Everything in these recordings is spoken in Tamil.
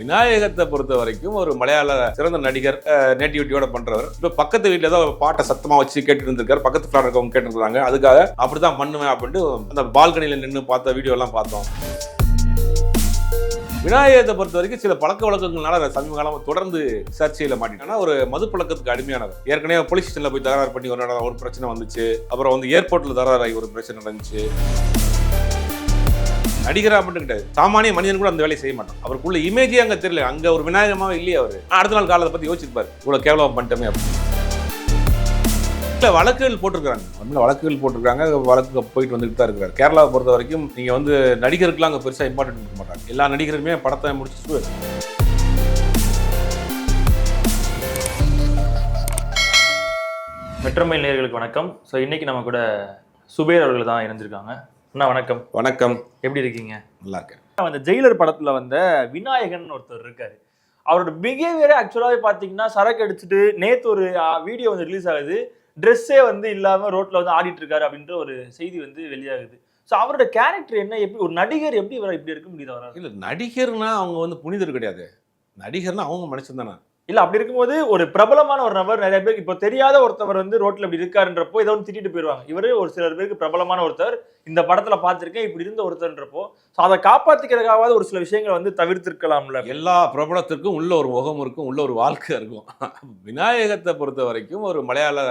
விநாயகத்தை பொறுத்த வரைக்கும் ஒரு மலையாள சிறந்த நடிகர், நேட்டிவிட்டியோட பண்றவர். இப்ப பக்கத்து வீட்டுல ஏதோ பாட்டை சத்தமா வச்சு கேட்டு இருந்திருக்காரு, பக்கத்து ஃபிளாட் இருக்கவங்க கேட்டு இருக்காங்க. அதுக்காக அப்படிதான் பண்ணுவேன் அப்படின்ட்டு அந்த பால்கனியில நின்று பார்த்த வீடியோ எல்லாம் பார்த்தோம். விநாயகத்தை பொறுத்த வரைக்கும் சில பழக்க வழக்கங்களால சமீப காலம் தொடர்ந்து சர்ச்சையில மாட்டினா ஒரு மது பழக்கத்துக்கு அடிமையானவர். ஏற்கனவே போலீஸ் ஸ்டேஷன்ல போய் தகராறு பண்ணி ஒரு பிரச்சனை வந்துச்சு. அப்புறம் வந்து ஏர்போர்ட்ல தகராறு ஒரு பிரச்சனை நடந்துச்சு. நடிகரா மட்டும் கிடையாது, சாமானிய மனிதன் கூட அந்த வேலையை செய்ய மாட்டான். அவருக்குள்ள இமேஜே அங்க தெரியல, அங்க ஒரு விநாயகமாவே இல்லையே. அவரு அடுத்த நாள் காலத்தை பத்தி யோசிச்சிருப்பாரு, இவ்வளவு கேவலம் பண்ணிட்டோமே அப்படின்னு. வழக்குகள் போட்டிருக்காங்க, வழக்கு போயிட்டு வந்துட்டு தான் இருக்கிறார். கேரளாவை பொறுத்த வரைக்கும் நீங்க வந்து நடிகருக்குலாம் அங்க பெருசா இம்பார்ட்டன்ட் கொடுக்க மாட்டாங்க. எல்லா நடிகருமே படத்தை முடிச்சுட்டு மெட்ரோமெயில் நேயர்களுக்கு வணக்கம். ஸோ இன்னைக்கு நம்ம கூட சுபேர் அவர்கள் தான் இணைஞ்சிருக்காங்க. அண்ணா வணக்கம். வணக்கம், எப்படி இருக்கீங்க? நல்லா இருக்கேன். அந்த ஜெயிலர் படத்துல வந்த விநாயகன் ஒருத்தர் இருக்காரு. அவரோட பிஹேவியரே ஆக்சுவலாவே பாத்தீங்கன்னா சரக்கு அடிச்சுட்டு நேத்து ஒரு வீடியோ வந்து ரிலீஸ் ஆகுது, ட்ரெஸ்ஸே வந்து இல்லாம ரோட்ல வந்து ஆடிட்டு இருக்காரு அப்படின்ற ஒரு செய்தி வந்து வெளியாகுது. ஸோ அவரோட கேரக்டர் என்ன, எப்படி ஒரு நடிகர் எப்படி இவரை இப்படி இருக்க முடியுது? அவரால் இல்ல, நடிகர்னா அவங்க வந்து புனிதர் கிடையாது. நடிகர்னா அவங்க மனுஷன் தானே. இல்ல, அப்படி இருக்கும்போது ஒரு பிரபலமான ஒரு நபர், நிறைய பேர் இப்போ தெரியாத ஒருத்தவர் வந்து ரோட்ல இப்படி இருக்காருன்றப்போ ஏதோ ஒன்று திட்டிட்டு போயிடுவாங்க. இவரு ஒரு சிலர் பேருக்கு பிரபலமான ஒருத்தர், இந்த படத்துல பார்த்திருக்கேன், இப்படி இருந்த ஒருத்தர்ன்றப்போ ஸோ அதை காப்பாத்திக்கிறதுக்காவது ஒரு சில விஷயங்களை வந்து தவிர்த்திருக்கலாம்ல. எல்லா பிரபலத்திற்கும் உள்ள ஒரு முகம் இருக்கும், உள்ள ஒரு வாழ்க்கை இருக்கும். விநாயகத்தை பொறுத்த வரைக்கும் ஒரு மலையாள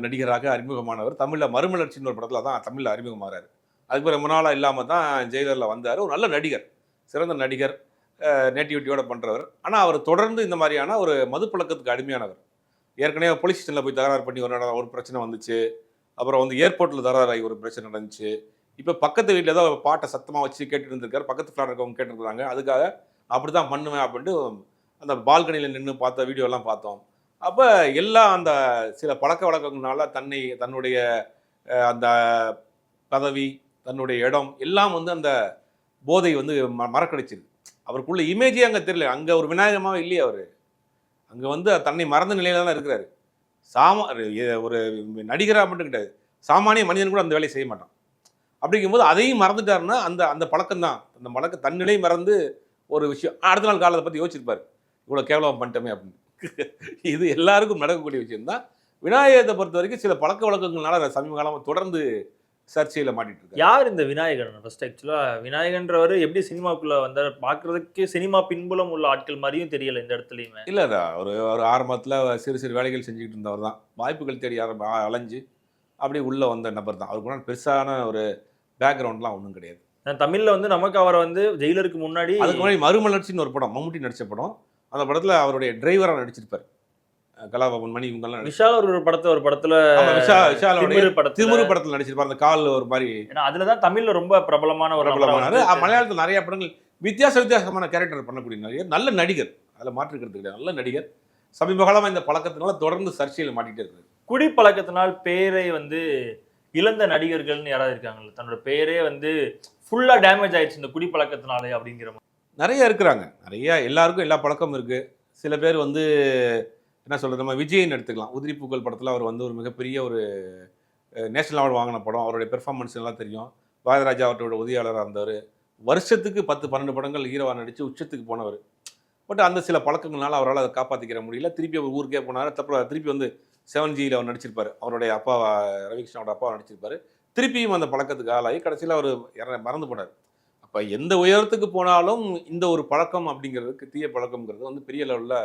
நடிகராக அறிமுகமானவர். தமிழ்ல மறுமலர்ச்சின்னு ஒரு படத்துல தான் தமிழ்ல அறிமுகமாகிறாரு. அதுக்கு ரொம்ப நாளாக இல்லாமல் தான் ஜெயிலரில் வந்தார். ஒரு நல்ல நடிகர், சிறந்த நடிகர், நேட்டிவிட்டியோட பண்ணுறவர். ஆனால் அவர் தொடர்ந்து இந்த மாதிரியான ஒரு மது பழக்கத்துக்கு அடிமையானவர். ஏற்கனவே போலீஸ் ஸ்டேஷனில் போய் தகராறு பண்ணி ஒரு பிரச்சனை வந்துச்சு. அப்புறம் வந்து ஏர்போர்ட்டில் தகராறு ஒரு பிரச்சனை நடந்துச்சு. இப்போ பக்கத்து வீட்டில் ஏதோ பாட்டை சத்தமாக வச்சு கேட்டு இருந்திருக்காரு, பக்கத்து ஃபிளாட் இருக்கவங்க கேட்டுருக்காங்க. அதுக்காக அப்படி தான் பண்ணுவேன் அப்படின்ட்டு அந்த பால்கனியில் நின்று பார்த்த வீடியோ எல்லாம் பார்த்தோம். அப்போ எல்லாம் அந்த சில பழக்க வழக்கங்களால தன்னுடைய அந்த பதவி, தன்னுடைய இடம் எல்லாம் வந்து அந்த போதை வந்து மறக்கடிச்சிது. அவருக்குள்ள இமேஜே அங்கே தெரியல, அங்கே ஒரு விநாயகமாவே இல்லையே. அவர் அங்கே வந்து தன்னை மறந்த நிலையில தான் இருக்கிறாரு. ஒரு நடிகராக மட்டும் கிடையாது, சாமானிய மனிதன் கூட அந்த வேலையை செய்ய மாட்டான். அப்படிங்கும்போது அதையும் மறந்துட்டாருன்னா அந்த அந்த பழக்கம் தான், அந்த தன்னிலை மறந்து ஒரு விஷயம் அடுத்த நாள் காலத்தை பற்றி யோசிச்சிருப்பாரு, இவ்வளோ கேவலம் பண்ணிட்டோமே அப்படின்னு. இது எல்லாருக்கும் நடக்கக்கூடிய விஷயம்தான். விநாயகத்தை பொறுத்த வரைக்கும் சில பழக்க வழக்கங்களால சமீப காலமாக தொடர்ந்து சர்ச்சையில் மாட்டிட்டு இருக்காரு. யார் இந்த விநாயகன்? ஃபர்ஸ்ட் ஆக்சுவலா விநாயகன்றவர் எப்படி சினிமாக்குள்ள வந்தார்? பார்க்கறதுக்கு சினிமா பின்புலம் உள்ள ஆட்கள் மாதிரியும் தெரியல இந்த இடத்துலையுமே. இல்லை, ஒரு ஆரம்பத்தில் சிறு சிறு வேலைகள் செஞ்சுக்கிட்டு இருந்தவர் தான். வாய்ப்புகள் தேடி அலைஞ்சு அப்படி உள்ளே வந்த நபர் தான். அவருக்கு கூட பெருசான ஒரு பேக்ரவுண்ட்லாம் ஒன்றும் கிடையாது. தமிழில் வந்து நமக்கு அவரை வந்து ஜெயிலருக்கு முன்னாடி அதுக்கு முன்னாடி மறுமலர்ச்சின்னு ஒரு படம், மம்முட்டி நடித்த படம். அந்த படத்தில் அவருடைய டிரைவராக நடிச்சிருப்பார். கலாபவன் மணி இவங்கெல்லாம் விஷால் ஒரு படத்துல திமுரு படத்தில் நடிச்சிருப்பார். அந்த கால் ஒரு மாதிரி, அதுலதான் தமிழ்ல ரொம்ப பிரபலமான ஒரு மலையாளத்தில் நிறைய படங்கள் வித்தியாசமான கேரக்டர் பண்ணக்கூடிய நல்ல நடிகர், அதில் மாற்றுக்கிறது கிடையாது, நல்ல நடிகர். சமீப காலமாக இந்த பழக்கத்தினால தொடர்ந்து சர்ச்சையில் மாட்டிகிட்டே இருக்காரு. குடி பழக்கத்தினால் பேரை வந்து இழந்த நடிகர்கள்னு யாராவது இருக்காங்கல்ல, தன்னோட பேரே வந்து ஃபுல்லா டேமேஜ் ஆயிடுச்சு இந்த குடி பழக்கத்தினாலே அப்படிங்கிற மாதிரி நிறைய இருக்கிறாங்க. நிறைய, எல்லாருக்கும் எல்லா பழக்கமும் இருக்கு. சில பேர் வந்து என்ன சொல்கிறது, நம்ம விஜய்னு எடுத்துக்கலாம். உதிரி பூக்கள் படத்தில் அவர் வந்து ஒரு மிகப்பெரிய ஒரு நேஷனல் அவார்டு வாங்கின படம். அவருடைய பெர்ஃபார்மன்ஸ் எல்லாம் தெரியும். பாரதிராஜா அவரோட உதவியாளராக இருந்தவர். வருஷத்துக்கு 10-12 படங்கள் ஹீரோவாக நடித்து உச்சத்துக்கு போனவர். பட் அந்த சில பழக்கங்கள்னால அவரால் அதை காப்பாற்றிக்கிற முடியல. திருப்பி அவர் ஊருக்கே போனார். திருப்பி வந்து 7Gயில் அவர் நடிச்சிருப்பார். அவருடைய அப்பா ரவிகிருஷ்ணனோட அப்பா நடிச்சிருப்பார். திருப்பியும் அந்த பழக்கத்துக்கு ஆளாகி கடைசியில் அவர் மறந்து போனார். அப்போ எந்த உயரத்துக்கு போனாலும் இந்த ஒரு பழக்கம் அப்படிங்கிறதுக்கு, தீய பழக்கம்ங்கிறது வந்து பெரிய லெவலில்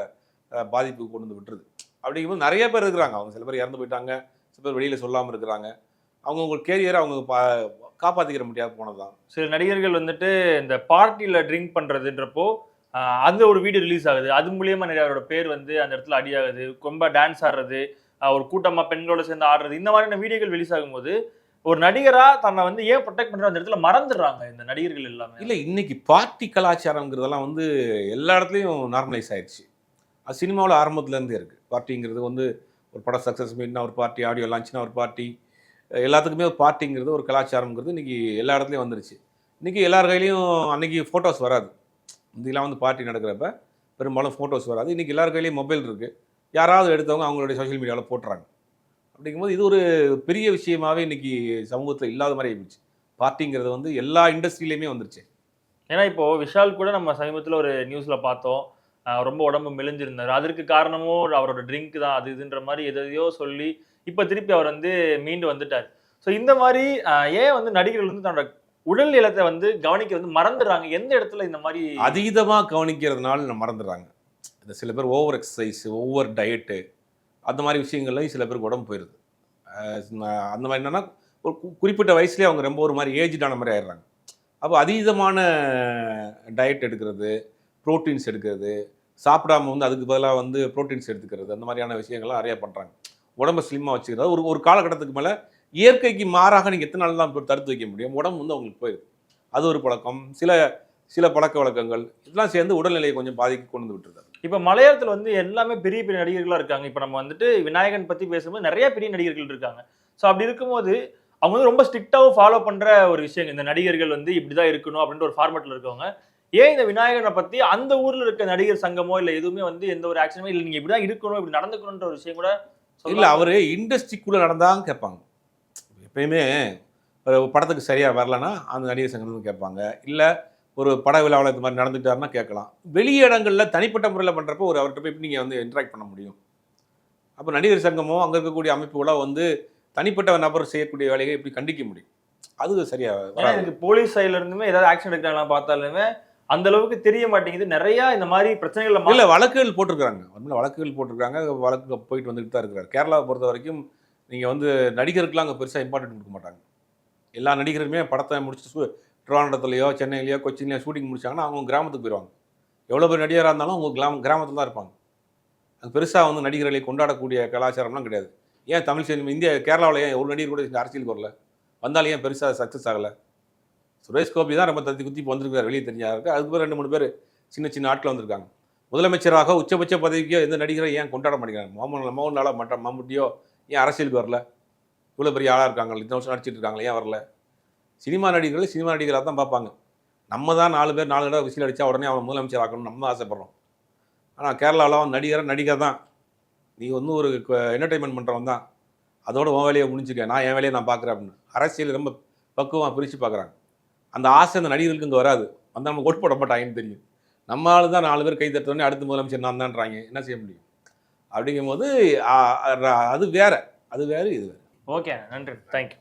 பாதிப்பு கொண்டு வந்து விட்டுருது. அப்படிங்கும்போது நிறைய பேர் இருக்கிறாங்க. அவங்க சில பேர் இறந்து போயிட்டாங்க, சில பேர் வெளியில் சொல்லாமல் இருக்கிறாங்க. அவங்க கேரியரை அவங்க காப்பாற்றிக்கிற முடியாது போனதுதான். சில நடிகர்கள் வந்துட்டு இந்த பார்ட்டியில் ட்ரிங்க் பண்ணுறதுன்றப்போ அந்த ஒரு வீடியோ ரிலீஸ் ஆகுது. அது மூலியமாக நிறைய அவரோட பேர் வந்து அந்த இடத்துல அடியாகுது. ரொம்ப டான்ஸ் ஆடுறது, ஒரு கூட்டமாக பெண்களோட சேர்ந்து ஆடுறது, இந்த மாதிரியான வீடியோக்கள் ரிலீஸ் ஆகும்போது ஒரு நடிகரா தன்னை வந்து ஏன் ப்ரொடெக்ட் பண்ற அந்த இடத்துல மறந்துடுறாங்க இந்த நடிகர்கள் எல்லாமே. இல்லை, இன்னைக்கு பார்ட்டி கலாச்சாரங்கிறதெல்லாம் வந்து எல்லா இடத்துலையும் நார்மலைஸ் ஆயிடுச்சு. அது சினிமாவில் ஆரம்பத்துலேருந்தே இருக்குது. பார்ட்டிங்கிறது வந்து ஒரு படம் சக்ஸஸ் மீட்னா ஒரு பார்ட்டி, ஆடியோ லான்ச்னா ஒரு பார்ட்டி, எல்லாத்துக்குமே ஒரு பார்ட்டிங்கிறது ஒரு கலாச்சாரங்கிறது இன்றைக்கி எல்லா இடத்துலையும் வந்துருச்சு. இன்றைக்கி எல்லார் கையிலையும் அன்றைக்கி ஃபோட்டோஸ் வராது. முந்திலாம் வந்து பார்ட்டி நடக்கிறப்ப பெரும்பாலும் ஃபோட்டோஸ் வராது. இன்றைக்கி எல்லார் கையிலையும் மொபைல் இருக்குது. யாராவது எடுத்தவங்க அவங்களுடைய சோஷியல் மீடியாவில் போட்டுறாங்க. அப்படிங்கும்போது இது ஒரு பெரிய விஷயமாகவே இன்றைக்கி சமூகத்தில் இல்லாத மாதிரி ஆகிடுச்சு. பார்ட்டிங்கிறது வந்து எல்லா இண்டஸ்ட்ரியிலையுமே வந்துருச்சு. ஏன்னா இப்போ விஷால் கூட நம்ம சமீபத்துல ஒரு நியூஸ்ல பார்த்தோம். ரொம்ப உடம்பு மெலிஞ்சிருந்தாரு. அதற்கு காரணமும் அவரோட ட்ரிங்க் தான் அது இதுன்ற மாரி எதையோ சொல்லி, இப்ப திருப்பி அவர் வந்து மீண்டு வந்துட்டாரு. ஸோ இந்த மாரி ஏன் வந்து நடிகர்கள் வந்து தன்னோட உடல் நலத்த வந்து கவனிக்க வந்து மறந்துடுறாங்க? எந்த இடத்துல இந்த மாரி அதீதமா கவனிக்கிறதுனால மறந்துடுறாங்க. இந்த சில பேர் ஓவர் எக்ஸர்சைஸ், ஓவர் டயட்டு அந்த மாரி விஷயங்கள்லயும் சில பேருக்கு உடம்பு போயிருது. அந்த மாரி என்னன்னா, ஒரு குறிப்பிட்ட வயசுலயே அவங்க ரொம்ப ஒரு மாரி ஏஜ்டான மாரி ஆயிடுறாங்க. அப்போ அதீதமான டயட் எடுக்கிறது, புரோட்டீன்ஸ் எடுக்கிறது, சாப்பிடாம வந்து அதுக்கு பதிலா வந்து புரோட்டீன்ஸ் எடுத்துக்கிறது, அந்த மாதிரியான விஷயங்கள்லாம் நிறைய பண்றாங்க. உடம்ப ஸ்லிம்மா வச்சுக்கிறது. ஒரு ஒரு காலகட்டத்துக்கு மேல இயற்கைக்கு மாறாக நீங்க எத்தன நாள் தான் தடுத்து வைக்க முடியும்? உடம்பு வந்து அவங்களுக்கு போயிருது. அது ஒரு பழக்கம். சில சில பழக்கவழக்கங்கள் இதெல்லாம் சேர்ந்து உடல்நிலையை கொஞ்சம் பாதிக்கு கொண்டு வந்து விட்டுருது. இப்ப மலையாளத்துல வந்து எல்லாமே பெரிய பெரிய நடிகர்களா இருக்காங்க. இப்ப நம்ம வந்துட்டு விநாயகன் பத்தி பேசும்போது நெறைய பெரிய நடிகர்கள் இருக்காங்க. ஸோ அப்படி இருக்கும்போது, அவங்க வந்து ரொம்ப ஸ்ட்ரிக்ட்டாவும் ஃபாலோ பண்ற ஒரு விஷயம். இந்த நடிகர்கள் வந்து இப்படிதான் இருக்கணும் அப்படின்ற ஒரு ஃபார்மட்ல இருக்கவங்க. ஏன் இந்த விநாயகன பத்தி அந்த ஊர்ல இருக்க நடிகர் சங்கமோ, இல்ல எதுவுமே வந்து எந்த ஒரு ஆக்ஷனுமே இல்ல நீங்க இப்படிதான் இருக்கணும், இப்படி நடந்துக்கணும்ன்ற ஒரு விஷயம் கூட இல்ல சொல்லாம அவரு இண்டஸ்ட்ரிக்குள்ள நடந்தான்னு கேட்பாங்க. எப்பயுமே ஒரு படத்துக்கு சரியா வரலன்னா, அந்த நடிகர் சங்கம்னு கேட்பாங்க. இல்ல ஒரு பட விழாவுல இந்த மாரி நடந்துட்டாருன்னா கேட்கலாம். வெளி இடங்கள்ல தனிப்பட்ட முறையில பண்றப்போ ஒரு அவர்ட்ட போய் எப்படி நீங்க வந்து இன்டராக்ட் பண்ண முடியும்? அப்ப நடிகர் சங்கமோ, அங்க இருக்கக்கூடிய அமைப்புகளோ வந்து தனிப்பட்ட நபர் செய்யக்கூடிய வேலையை எப்படி கண்டிக்க முடியும்? அது சரியா ஏன்னா வராது. எனக்கு போலீஸ் சைடுல இருந்துமே ஏதாவது ஆக்ஷன் எடுக்கிறாங்களா பார்த்தாலுமே, அந்த அளவுக்கு தெரிய மாட்டேங்குது. நெறைய இந்த மாரி பிரச்சனைகள்ல இல்ல வழக்குகள் போட்டிருக்காங்க. உண்மையில வழக்குகள் போட்டிருக்காங்க. வழக்கு போயிட்டு வந்துட்டு தான் இருக்கிறார். கேரளாவை பொறுத்தவரைக்கும் நீங்க வந்து நடிகருக்குலாம் அங்க பெருசா இம்பார்ட்டன்ட் குடுக்க மாட்டாங்க. எல்லா நடிகருமே படத்த முடிச்சுட்டு திருவனந்தபுரத்துலயோ, சென்னையிலயோ, கொச்சின்லயோ ஷூட்டிங் முடிச்சாங்கன்னா, அவங்க கிராமத்துக்கு போயிருவாங்க. எவ்வளோ பெரிய நடிகரா இருந்தாலும் அவங்க கிராமத்துல தான் இருப்பாங்க. அங்க பெருசா வந்து நடிகர்களை கொண்டாடக்கூடிய கலாச்சாரம்லாம் கிடையாது. ஏன் தமிழ் சினிமா கேரளாவுல ஏன் ஒரு நடிகர் கூட இந்த அரசியலுக்கு வரல? வந்தாலும் ஏன் பெருசா சக்சஸ் ஆகல? சுரேஷ் கோபி தான் ரொம்ப தத்தி குத்தி இப்போ வந்திருக்காரு வெளிய தெரிஞ்சாருக்கு. அதுக்கு பிறகு 2, 3 பேர் சின்ன சின்ன ஆட்கள் வந்திருக்காங்க. முதலமைச்சராக உச்சபட்ச பதவிக்கோ எந்த நடிகரும் ஏன் கொண்டாட மாட்டேங்கிறாங்க? மோகன்லாலோ மற்ற மம்முட்டியோ ஏன் அரசியலுக்கு வரல? இவ்வளோ பெரிய ஆளா இருக்காங்கல்ல, இத்தனை வருஷம் நடிச்சிட்டு இருக்காங்களே ஏன் வரல? சினிமா நடிகர்கள் சினிமா நடிகரா தான் பார்ப்பாங்க. நம்ம தான் 4 பேர் 4 தடவ விசில் அடிச்சா உடனே அவன முதலமைச்சர் ஆக்கணும்னு நம்ம ஆசைப்படுறோம். ஆனா கேரளால அவன் நடிகர் தான். நீ வந்து ஒரு என்டர்டெயின்மென்ட் பண்றவன் தான். அதோட உன் வேலைய முடிஞ்சுக்க. நான் என் வேலைய நான் பார்க்குறேன் அப்படின்னு. அரசியல் ரொம்ப பக்குவமா பிரிச்சு பார்க்குறாங்க. அந்த ஆசை அந்த நடிகர்களுக்கு இங்க வராது. வந்தா நம்ம ஓட்டு போட மாட்டாங்கன்னு தெரியும். நம்ம ஆளு தான் 4 பேர் கை தட்டுனோனே அடுத்த முதலமைச்சர் நான் தான்றாய்ங்க. என்ன செய்ய முடியும்? அப்படிங்கும்போது அது வேற. அது வேற, இது வேற. ஓகே. நன்றி. Thank you.